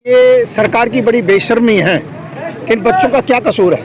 ये सरकार की बड़ी बेशर्मी है कि इन बच्चों का क्या कसूर है।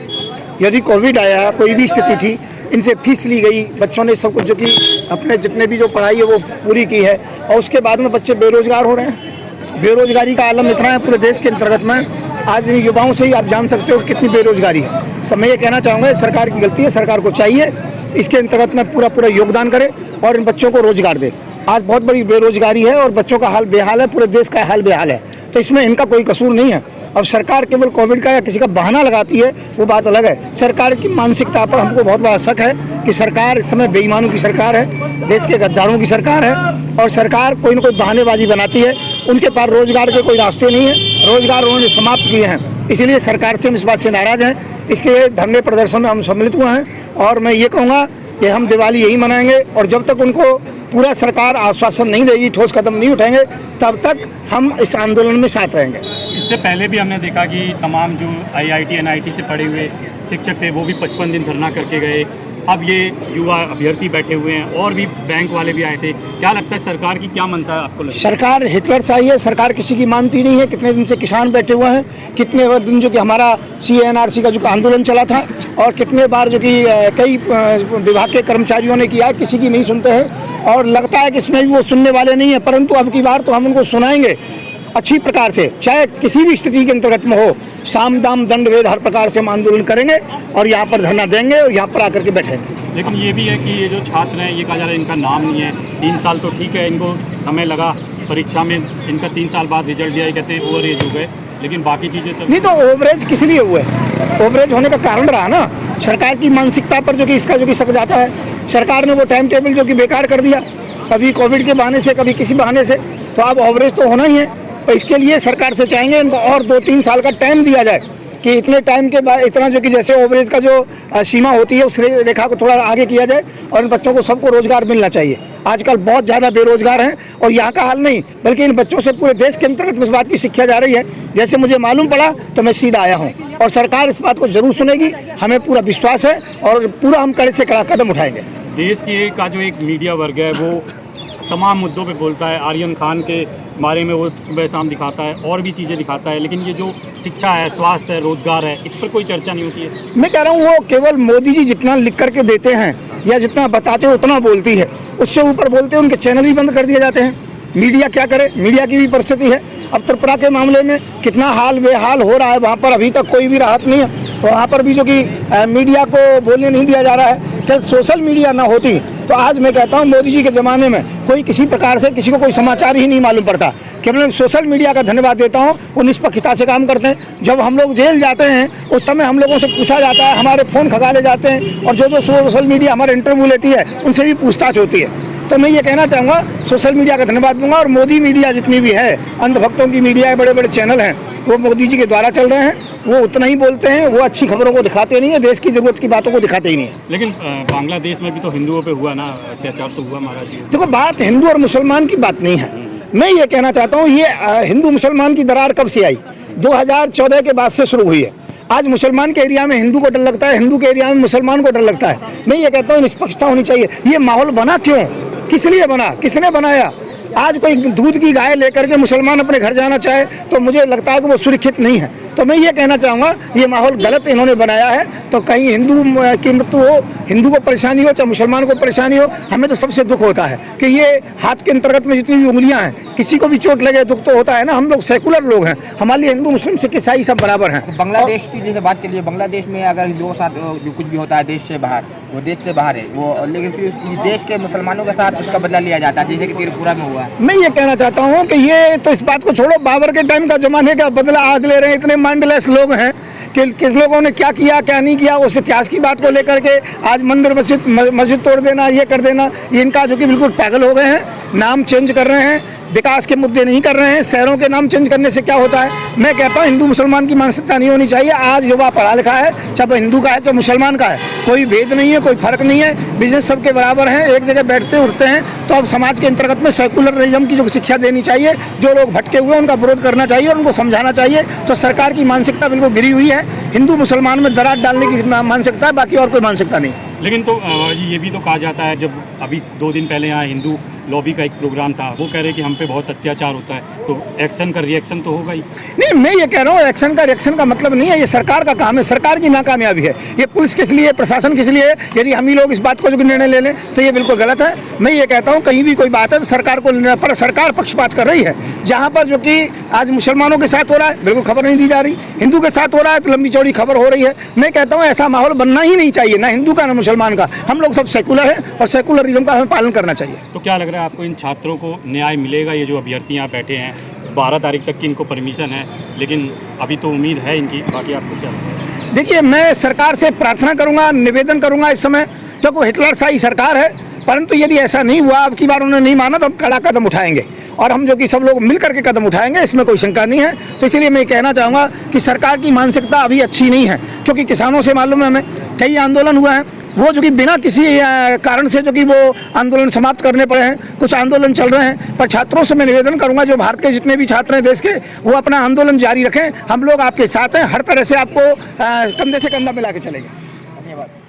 यदि कोविड आया, कोई भी स्थिति थी, इनसे फीस ली गई, बच्चों ने सब कुछ जो कि अपने जितने भी जो पढ़ाई है वो पूरी की है, और उसके बाद में बच्चे बेरोजगार हो रहे हैं। बेरोजगारी का आलम इतना है पूरे देश के अंतर्गत में। आज युवाओं से ही आप जान सकते हो कितनी बेरोजगारी है। तो मैं ये कहना चाहूँगा सरकार की गलती है, सरकार को चाहिए इसके अंतर्गत में पूरा योगदान करे और इन बच्चों को रोजगार दे। आज बहुत बड़ी बेरोजगारी है और बच्चों का हाल बेहाल है, पूरे देश का हाल बेहाल है, तो इसमें इनका कोई कसूर नहीं है। अब सरकार केवल कोविड का या किसी का बहाना लगाती है, वो बात अलग है। सरकार की मानसिकता पर हमको बहुत बड़ा शक है कि सरकार इस समय बेईमानों की सरकार है, देश के गद्दारों की सरकार है, और सरकार कोई न कोई बहानेबाजी बनाती है। उनके पास रोजगार के कोई रास्ते नहीं है, रोजगार उन्होंने समाप्त किए हैं, इसीलिए सरकार से हम इस बात से नाराज हैं। इसलिए धरने प्रदर्शन में हम सम्मिलित हुए हैं और मैं ये कहूँगा कि हम दिवाली यही मनाएंगे, और जब तक उनको पूरा सरकार आश्वासन नहीं देगी, ठोस कदम नहीं उठाएंगे, तब तक हम इस आंदोलन में साथ रहेंगे। इससे पहले भी हमने देखा कि तमाम जो IIT NIT से पढ़े हुए शिक्षक थे वो भी 55 दिन धरना करके गए। अब ये युवा अभ्यर्थी बैठे हुए हैं और भी बैंक वाले भी आए थे। क्या लगता है सरकार की क्या मंशा है आपको लगता है? सरकार हिटलर सा ही है, सरकार किसी की मानती नहीं है। कितने दिन से किसान बैठे हुए हैं, कितने दिन जो कि हमारा CNRC का जो आंदोलन चला था, और कितने बार जो कि कई विभाग के कर्मचारियों ने किया, किसी की नहीं सुनते हैं। और लगता है कि इसमें भी वो सुनने वाले नहीं है, परंतु अब की बार तो हम उनको सुनाएंगे अच्छी प्रकार से, चाहे किसी भी स्थिति के अंतर्गत में हो। साम दाम दंड भेद हर प्रकार से हम आंदोलन करेंगे और यहाँ पर धरना देंगे और यहाँ पर आकर के बैठेंगे। लेकिन ये भी है कि ये जो छात्र हैं, ये कहा जा रहा है इनका नाम नहीं है। 3 साल तो ठीक है, इनको समय लगा परीक्षा में, इनका 3 साल बाद रिजल्ट दिया, कहते हैं ओवर एज हो गए, लेकिन बाकी चीज़ें सब नहीं। तो ओवरेज किस लिए हुए? ओवरेज होने का कारण रहा ना सरकार की मानसिकता पर, जो कि इसका जो कि शक जाता है। सरकार ने वो टाइम टेबल जो कि बेकार कर दिया, कभी कोविड के बहाने से, कभी किसी बहाने से, तो अब ओवरेज तो होना ही है। तो इसके लिए सरकार से चाहेंगे इनको और 2-3 साल का टाइम दिया जाए कि इतने टाइम के बाद इतना जो कि जैसे ओवरेज का जो सीमा होती है उस रेखा को थोड़ा आगे किया जाए, और इन बच्चों को सबको रोजगार मिलना चाहिए। आजकल बहुत ज़्यादा बेरोजगार हैं, और यहाँ का हाल नहीं बल्कि इन बच्चों से पूरे देश के अंतर्गत में इस बात की शिक्षा जा रही है। जैसे मुझे मालूम पड़ा तो मैं सीधा आया हूँ, और सरकार इस बात को जरूर सुनेगी, हमें पूरा विश्वास है, और पूरा हम कड़े से कड़ा कदम उठाएंगे। देश की का जो एक मीडिया वर्ग है वो तमाम मुद्दों पे बोलता है। आर्यन खान के बारे में वो सुबह शाम दिखाता है और भी चीज़ें दिखाता है, लेकिन ये जो शिक्षा है, स्वास्थ्य है, रोजगार है, इस पर कोई चर्चा नहीं होती है। मैं कह रहा हूँ वो केवल मोदी जी जितना लिख करके देते हैं या जितना बताते हैं उतना बोलती है, उससे ऊपर बोलते हैं। उनके चैनल भी बंद कर दिए जाते हैं। मीडिया क्या करे, मीडिया की भी परिस्थिति है। अब त्रिपुरा के मामले में कितना हाल बेहाल हो रहा है, वहाँ पर अभी तक कोई भी राहत नहीं है। वहाँ पर भी जो कि मीडिया को बोलने नहीं दिया जा रहा है। क्या सोशल मीडिया ना होती तो आज मैं कहता हूँ मोदी जी के ज़माने में कोई किसी प्रकार से किसी को कोई समाचार ही नहीं मालूम पड़ता। केवल सोशल मीडिया का धन्यवाद देता हूँ, वो निष्पक्षता से काम करते हैं। जब हम लोग जेल जाते हैं उस समय हम लोगों से पूछा जाता है, हमारे फ़ोन खंगाले जाते हैं, और जो सोशल मीडिया हमारे इंटरव्यू लेती है उनसे भी पूछताछ होती है। तो मैं ये कहना चाहूँगा सोशल मीडिया का धन्यवाद दूंगा, और मोदी मीडिया जितनी भी है, अंधभक्तों की मीडिया, बड़े बड़े चैनल हैं, वो मोदी जी के द्वारा चल रहे हैं। वो उतना ही बोलते हैं, वो अच्छी खबरों को दिखाते नहीं है, देश की जरूरत की बातों को दिखाते ही नहीं है। लेकिन बांग्लादेश में भी तो हिंदुओं पे हुआ ना अत्याचार, तो हुआ महाराज जी। देखो, बात हिंदू और मुसलमान की बात नहीं है। मैं ये कहना चाहता हूँ ये हिंदू मुसलमान की दरार कब से आई? 2014 के बाद से शुरू हुई है। आज मुसलमान के एरिया में हिंदू को डर लगता है, हिंदू के एरिया में मुसलमान को डर लगता है। मैं ये कहता हूँ निष्पक्षता होनी चाहिए। ये माहौल बना क्यों, किस लिए बना, किसने बनाया? आज कोई दूध की गाय लेकर के मुसलमान अपने घर जाना चाहे तो मुझे लगता है कि वो सुरक्षित नहीं है। तो मैं ये कहना चाहूँगा ये माहौल गलत इन्होंने बनाया है। तो कहीं हिंदू की मृत्यु हो, हिंदू को परेशानी हो, चाहे मुसलमान को परेशानी हो, हमें तो सबसे दुख होता है कि ये हाथ के अंतर्गत में जितनी भी उंगलियां हैं, किसी को भी चोट लगे दुख तो होता है ना। हम लोग सेकुलर लोग हैं, हमारे लिए हिंदू मुस्लिम सिख ईसाई सब बराबर हैं। बांग्लादेश की जैसे बात चलिए, बांग्लादेश में अगर हिंदुओं के साथ जो कुछ भी होता है देश से बाहर, वो देश से बाहर है वो, लेकिन फिर देश के मुसलमानों के साथ उसका बदला लिया जाता है, जैसे कि त्रिपुरा में हुआ है। मैं ये कहना चाहता हूँ कि ये तो इस बात को छोड़ो, बाबर के टाइम का जमाने का बदला आज ले रहे हैं। इतने माइंडलेस लोग हैं कि किस लोगों ने क्या किया क्या नहीं किया, उस इतिहास की बात को लेकर के आज मंदिर मस्जिद तोड़ देना, ये कर देना, ये इनका जो कि बिल्कुल पागल हो गए हैं। नाम चेंज कर रहे हैं, विकास के मुद्दे नहीं कर रहे हैं। शहरों के नाम चेंज करने से क्या होता है? मैं कहता हूँ हिंदू मुसलमान की मानसिकता नहीं होनी चाहिए। आज युवा पढ़ा लिखा है, चाहे हिंदू का है चाहे मुसलमान का है, कोई भेद नहीं है, कोई फर्क नहीं है। बिजनेस सबके बराबर हैं, एक जगह बैठते उठते हैं। तो अब समाज के अंतर्गत में सेकुलरिज्म की जो शिक्षा देनी चाहिए, जो लोग भटके हुए हैं उनका विरोध करना चाहिए और उनको समझाना चाहिए। तो सरकार की मानसिकता बिल्कुल गिरी हुई है, हिंदू मुसलमान में दरार डालने की मानसिकता है, बाकी और कोई मानसिकता नहीं। लेकिन तो ये भी तो कहा जाता है, जब अभी 2 दिन पहले यहाँ हिंदू लॉबी का एक प्रोग्राम था, वो कह रहे कि हम पे बहुत अत्याचार होता है, तो एक्शन का रिएक्शन तो होगा ही। नहीं, मैं ये कह रहा हूँ एक्शन का रिएक्शन का मतलब नहीं है, ये सरकार का काम है, सरकार की नाकामयाबी है। ये पुलिस किस लिए, प्रशासन किस लिए, यदि हम ही लोग इस बात को जो निर्णय ले लें तो ये बिल्कुल गलत है। मैं ये कहता हूँ कहीं भी कोई बात है तो सरकार को लेने पर सरकार पक्षपात कर रही है। जहाँ पर जो कि आज मुसलमानों के साथ हो रहा है बिल्कुल खबर नहीं दी जा रही, हिंदू के साथ हो रहा है तो लंबी चौड़ी खबर हो रही है। मैं कहता हूँ ऐसा माहौल बनना ही नहीं चाहिए, ना हिंदू का ना मुसलमान का। हम लोग सब सेकुलर हैं और सेकुलरिज्म का हमें पालन करना चाहिए। तो क्या लग रहा है आपको इन छात्रों को न्याय मिलेगा? ये जो अभ्यर्थी यहाँ बैठे हैं 12 तारीख तक की इनको परमिशन है, लेकिन अभी तो उम्मीद है इनकी, बाकी आपको क्या लगता है? देखिए, मैं सरकार से प्रार्थना करूंगा, निवेदन करूंगा इस समय, क्योंकि हिटलरशाही सरकार है, परंतु यदि ऐसा नहीं हुआ, अब की बार उन्होंने नहीं माना तो हम कड़ा कदम उठाएंगे और हम जो कि सब लोग मिल करके कदम उठाएंगे, इसमें कोई शंका नहीं है। तो इसलिए मैं कहना चाहूँगा कि सरकार की मानसिकता अभी अच्छी नहीं है, क्योंकि किसानों से मालूम है हमें कई आंदोलन हुआ है, वो जो कि बिना किसी कारण से जो कि वो आंदोलन समाप्त करने पड़े हैं, कुछ आंदोलन चल रहे हैं। पर छात्रों से मैं निवेदन करूंगा, जो भारत के जितने भी छात्र हैं देश के, वो अपना आंदोलन जारी रखें। हम लोग आपके साथ हैं, हर तरह से आपको कंधे से कंधा मिला के चलेंगे। धन्यवाद।